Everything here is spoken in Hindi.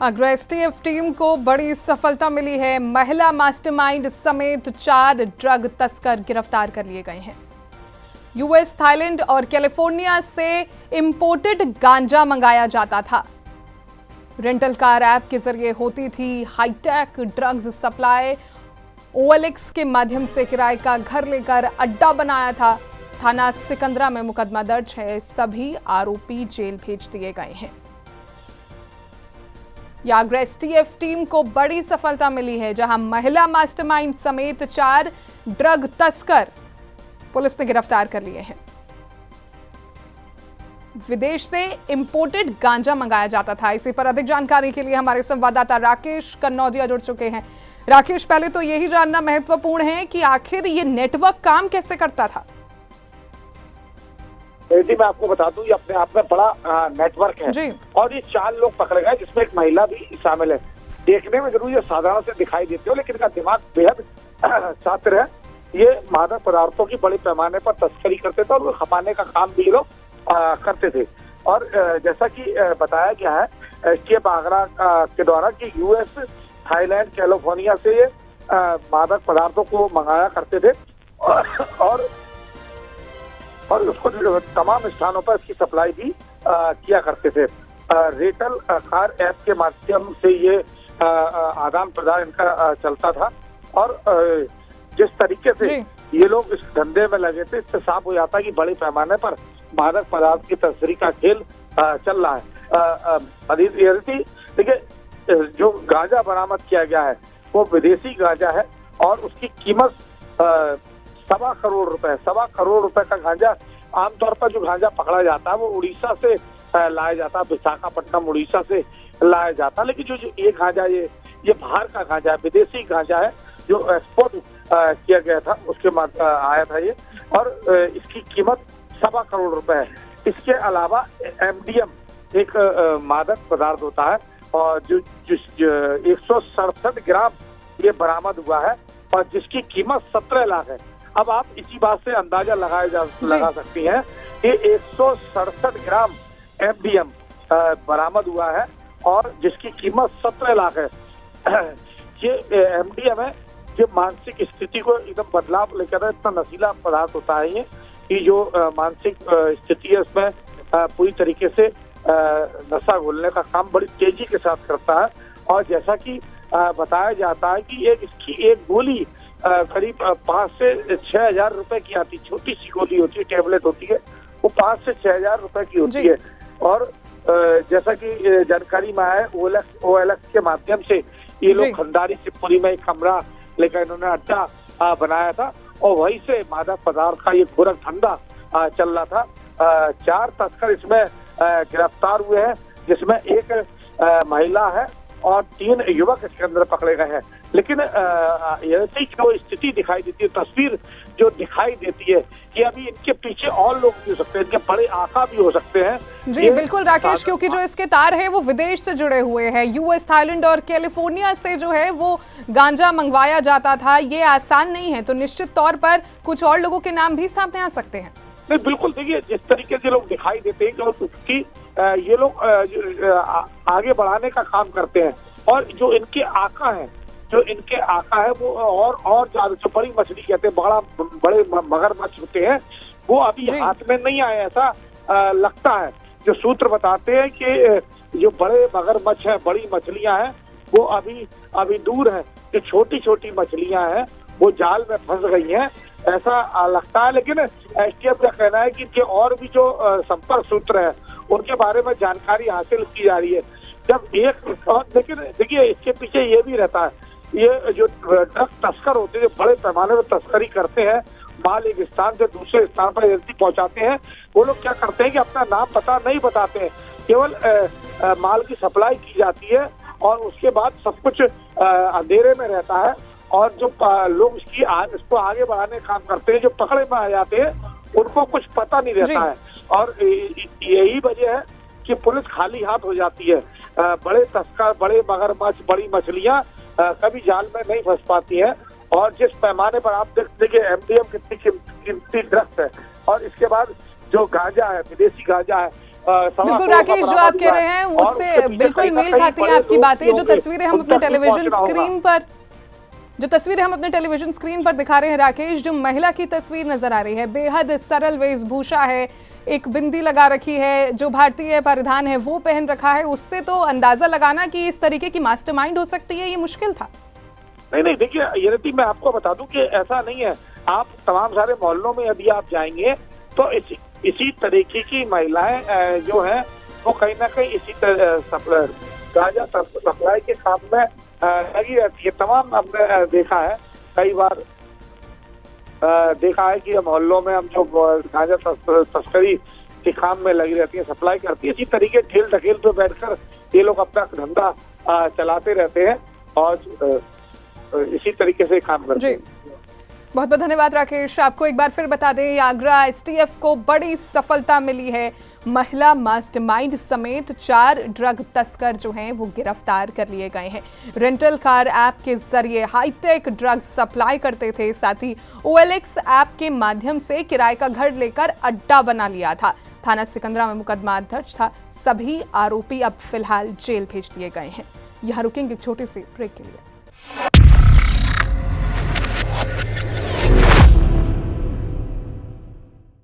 अग्रा एसटीएफ टीम को बड़ी सफलता मिली है। महिला मास्टरमाइंड समेत 4 ड्रग तस्कर गिरफ्तार कर लिए गए हैं। यूएस, थाईलैंड और कैलिफोर्निया से इंपोर्टेड गांजा मंगाया जाता था। रेंटल कार ऐप के जरिए होती थी हाईटेक ड्रग्स सप्लाई। OLX के माध्यम से किराए का घर लेकर अड्डा बनाया था। थाना सिकंदरा में मुकदमा दर्ज है। सभी आरोपी जेल भेज दिए गए हैं। आगरा एसटीएफ टीम को बड़ी सफलता मिली है, जहां महिला मास्टरमाइंड समेत 4 ड्रग तस्कर पुलिस ने गिरफ्तार कर लिए हैं। विदेश से इंपोर्टेड गांजा मंगाया जाता था। इसी पर अधिक जानकारी के लिए हमारे संवाददाता राकेश कन्नौजिया जुड़ चुके हैं। राकेश, पहले तो यही जानना महत्वपूर्ण है कि आखिर ये नेटवर्क काम कैसे करता था? जी, मैं आपको बता दूं, ये अपने आप में बड़ा नेटवर्क है जी। और ये 4 लोग पकड़े गए, जिसमें एक महिला भी शामिल है। देखने में जरूर ये साधारण से दिखाई देते हो, लेकिन इनका दिमाग बेहद शातिर है। ये मादक पदार्थों की बड़े पैमाने पर तस्करी करते थे और वो खपाने का काम भी लोग करते थे। और जैसा कि बताया गया है एसटीएफ आगरा के द्वारा कि यूएस, थाईलैंड, कैलिफोर्निया से ये मादक पदार्थों को मंगाया करते थे और उसको तमाम स्थानों पर इसकी सप्लाई भी किया करते थे। रेंटल कार ऐप के माध्यम से ये आदान प्रदान इनका चलता था। और जिस तरीके से ये लोग इस धंधे में लगे थे, इससे साफ हो जाता है कि बड़े पैमाने पर मादक पदार्थ की तस्करी का खेल चल रहा है। देखिए, जो गांजा बरामद किया गया है वो विदेशी गांजा है और उसकी कीमत 1.25 करोड़ रुपए का गांजा। आमतौर पर जो गांजा पकड़ा जाता है वो उड़ीसा से लाया जाता है, विशाखापट्टनम उड़ीसा से लाया जाता है। लेकिन जो ये गांजा ये बाहर का गांजा है, विदेशी गांजा है, जो एक्सपोर्ट किया गया था उसके आया था ये। और इसकी कीमत 1.25 करोड़ रुपए है। इसके अलावा MDM एक मादक पदार्थ होता है और जो 167 ग्राम ये बरामद हुआ है और जिसकी कीमत 17 लाख है। अब आप इसी बात से अंदाजा लगा सकती हैं कि 167 ग्राम MDM बरामद हुआ है और जिसकी कीमत 17 लाख है। ये MDM है, ये मानसिक स्थिति को एकदम बदलाव लेकर, इतना नशीला पदार्थ होता है ये कि जो मानसिक स्थिति है उसमें पूरी तरीके से नशा घोलने का काम बड़ी तेजी के साथ करता है। और जैसा कि बताया जाता है कि इसकी एक गोली करीब 5 से 6 हजार रुपए की आती। छोटी सी गोली होती है, टेबलेट होती है, वो 5 से 6 हजार रुपए की होती है। और जैसा कि जानकारी में आया, OLX के माध्यम से ये लोग खंडारी सिपुरी में एक कमरा लेकर इन्होंने अड्डा बनाया था और वहीं से मादक पदार्थ का ये गोरख धंधा चल रहा था। 4 तस्कर इसमें गिरफ्तार हुए हैं, जिसमें एक महिला है और 3 युवक इसके अंदर पकड़े गए हैं। लेकिन ऐसी जो स्थिति दिखाई देती है, तस्वीर जो दिखाई देती है कि अभी इनके पीछे और लोग भी हो सकते हैं, इनके बड़े आका भी हो सकते हैं। जी बिल्कुल राकेश, क्योंकि जो इसके तार है वो विदेश से जुड़े हुए हैं। यूएस, थाईलैंड और कैलिफोर्निया से जो है वो गांजा मंगवाया जाता था। ये आसान नहीं है, तो निश्चित तौर पर कुछ और लोगों के नाम भी सामने आ सकते हैं। नहीं, बिल्कुल। देखिए, जिस तरीके से लोग दिखाई देते हैं कि ये लोग आगे बढ़ाने का काम करते हैं और जो इनके आका है वो और ज्यादा जो बड़ी मछली कहते हैं, बड़े मगरमच्छ होते हैं, वो अभी हाथ में नहीं आए, ऐसा लगता है। जो सूत्र बताते हैं कि जो बड़े मगरमच्छ हैं, बड़ी मछलियां हैं, वो अभी दूर है। जो छोटी छोटी मछलियां हैं वो जाल में फंस गई हैं, ऐसा लगता है। लेकिन एसटीएफ का कहना है कि और भी जो संपर्क सूत्र है उनके बारे में जानकारी हासिल की जा रही है। जब लेकिन देखिए, इसके पीछे ये भी रहता है, ये जो ड्रग तस्कर होते हैं, बड़े पैमाने पर तस्करी करते हैं, माल एक स्थान से दूसरे स्थान पर जल्दी पहुंचाते हैं। वो लोग क्या करते हैं कि अपना नाम पता नहीं बताते हैं, केवल माल की सप्लाई की जाती है और उसके बाद सब कुछ अंधेरे में रहता है। और जो लोग इसको आगे बढ़ाने का काम करते हैं, जो पकड़े में आ जाते हैं, उनको कुछ पता नहीं रहता है। और यही वजह है कि पुलिस खाली हाथ हो जाती है। बड़े तस्कर, बड़े मगरमच्छ, बड़ी मछलियां कभी जाल में नहीं फंस पाती है। और जिस पैमाने पर आप देखिए MDM कितनी कीमती ड्रग्स है। और इसके बाद जो गांजा है, विदेशी गांजा है, बिल्कुल राकेश, जो आप कह रहे हैं उससे बिल्कुल मेल खाती है आपकी बातें। जो तस्वीरें हम अपने टेलीविजन स्क्रीन पर दिखा रहे हैं राकेश, जो महिला की तस्वीर नजर आ रही है, बेहद सरल वेशभूषा है, एक बिंदी लगा रखी है, जो भारतीय परिधान है वो पहन रखा है, उससे तो अंदाजा लगाना कि इस तरीके की मास्टरमाइंड हो सकती है ये मुश्किल था। नहीं, देखिए यदि मैं आपको बता दूं कि ऐसा नहीं है। आप तमाम सारे मोहल्लों में यदि आप जाएंगे तो इसी तरीके की महिलाएं जो हैं वो कहीं ना कहीं इसी गांजा सप्लाई के काम में लगी रहती है। तमाम हमने देखा है, कई बार देखा है कि मोहल्लों में हम जो गांजा तस्करी के काम में लगी रहती है, सप्लाई करती है, इसी तरीके ठेल ढकेल पे बैठकर ये लोग अपना धंधा चलाते रहते हैं और इसी तरीके से काम करते हैं। बहुत बहुत धन्यवाद राकेश। आपको एक बार फिर बता दें, आगरा एसटीएफ को बड़ी सफलता मिली है। महिला मास्टरमाइंड समेत 4 ड्रग तस्कर जो हैं वो गिरफ्तार कर लिए गए हैं। रेंटल कार ऐप के जरिए हाईटेक ड्रग सप्लाई करते थे, साथ ही OLX ऐप के माध्यम से किराए का घर लेकर अड्डा बना लिया था। थाना सिकंदरा में मुकदमा दर्ज था। सभी आरोपी अब फिलहाल जेल भेज दिए गए हैं। यहाँ रुकेंगे एक छोटे से ब्रेक के लिए।